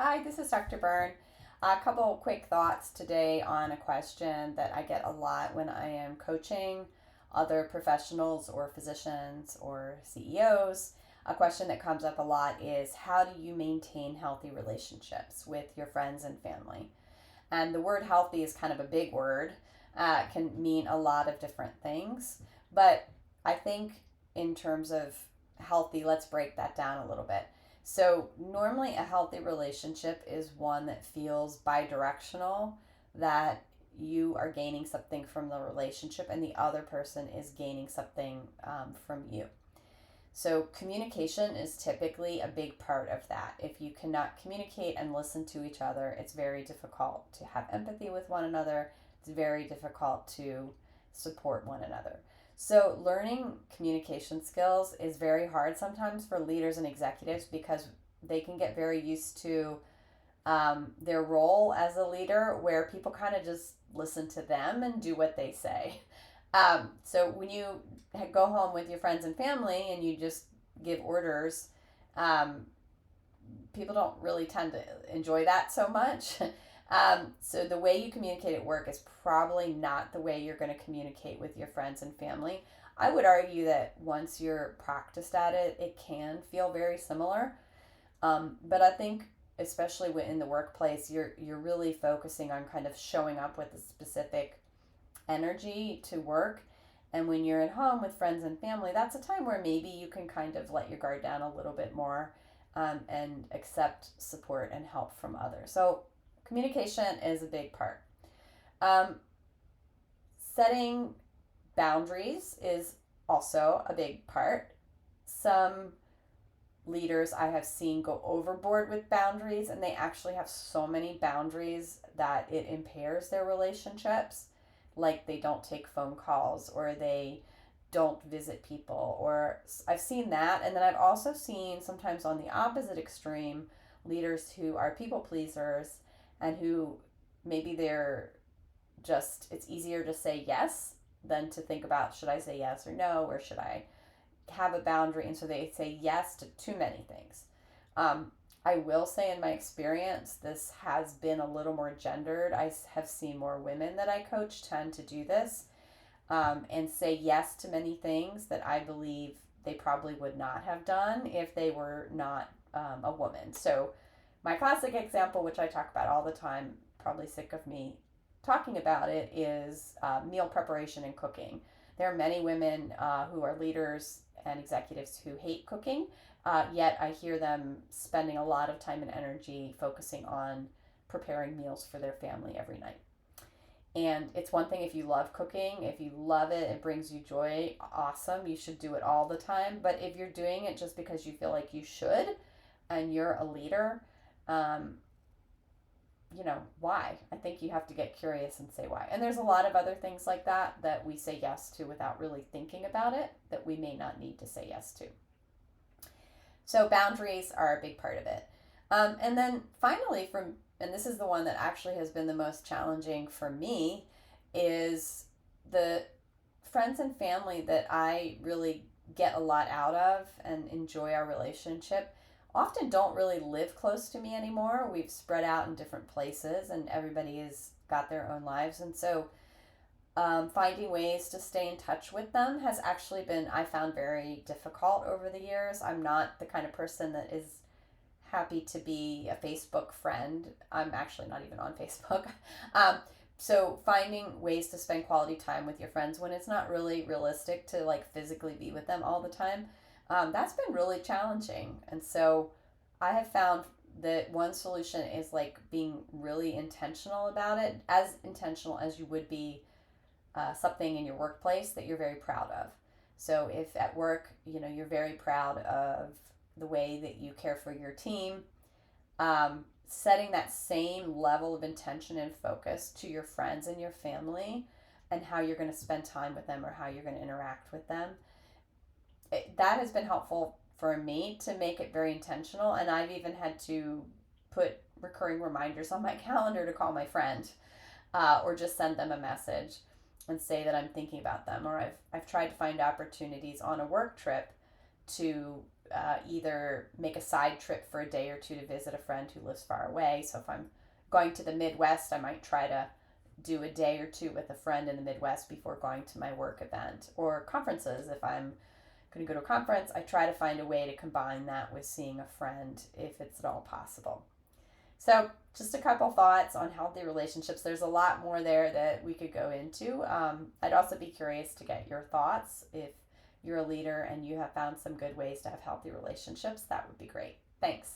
Hi, this is Dr. Byrne. A couple quick thoughts today on a question that I get a lot when I am coaching other professionals or physicians or CEOs. A question that comes up a lot is how do you maintain healthy relationships with your friends and family? And the word healthy is kind of a big word, can mean a lot of different things. But I think in terms of healthy, let's break that down a little bit. So, normally, a healthy relationship is one that feels bidirectional, that you are gaining something from the relationship and the other person is gaining something from you. So, communication is typically a big part of that. If you cannot communicate and listen to each other, it's very difficult to have empathy with one another. It's very difficult to support one another. So, learning communication skills is very hard sometimes for leaders and executives because they can get very used to their role as a leader where people kind of just listen to them and do what they say. So when you go home with your friends and family and you just give orders, um, people don't really tend to enjoy that so much. So the way you communicate at work is probably not the way you're going to communicate with your friends and family. I would argue that once you're practiced at it, it can feel very similar. But I think especially in the workplace, you're really focusing on kind of showing up with a specific energy to work. And when you're at home with friends and family, that's a time where maybe you can kind of let your guard down a little bit more and accept support and help from others. So, communication is a big part. Um, Setting boundaries is also a big part. Some leaders I have seen go overboard with boundaries, and they actually have so many boundaries that it impairs their relationships. Like they don't take phone calls or they don't visit people, or I've seen that. And then I've also seen sometimes on the opposite extreme leaders who are people pleasers and who maybe they're just, it's easier to say yes than to think about should I say yes or no, or should I have a boundary, and so they say yes to too many things. Um, I will say, in my experience, this has been a little more gendered. I have seen more women that I coach tend to do this and say yes to many things that I believe they probably would not have done if they were not a woman. So, my classic example, which I talk about all the time, probably sick of me talking about it, is meal preparation and cooking. There are many women who are leaders and executives who hate cooking, yet I hear them spending a lot of time and energy focusing on preparing meals for their family every night. And it's one thing if you love cooking, if you love it, it brings you joy, awesome, you should do it all the time. But if you're doing it just because you feel like you should and you're a leader, um, why? I think you have to get curious and say why. And there's a lot of other things like that that we say yes to without really thinking about it that we may not need to say yes to. So boundaries are a big part of it. And then finally, and this is the one that actually has been the most challenging for me, is the friends and family that I really get a lot out of and enjoy our relationship often don't really live close to me anymore. We've spread out in different places and everybody has got their own lives. And so finding ways to stay in touch with them has actually been, I found, very difficult over the years. I'm not the kind of person that is happy to be a Facebook friend. I'm actually not even on Facebook. um, so finding ways to spend quality time with your friends when it's not really realistic to like physically be with them all the time, that's been really challenging. And so I have found that one solution is like being really intentional about it, as intentional as you would be something in your workplace that you're very proud of. So if at work, you're very proud of the way that you care for your team, setting that same level of intention and focus to your friends and your family and how you're going to spend time with them or how you're going to interact with them. That has been helpful for me to make it very intentional. And I've even had to put recurring reminders on my calendar to call my friend or just send them a message and say that I'm thinking about them. Or I've tried to find opportunities on a work trip to either make a side trip for a day or two to visit a friend who lives far away. So if I'm going to the Midwest, I might try to do a day or two with a friend in the Midwest before going to my work event. Or conferences, if I'm going to go to a conference, I try to find a way to combine that with seeing a friend if it's at all possible. So, just a couple thoughts on healthy relationships. There's a lot more there that we could go into. I'd also be curious to get your thoughts. If you're a leader and you have found some good ways to have healthy relationships, that would be great. Thanks.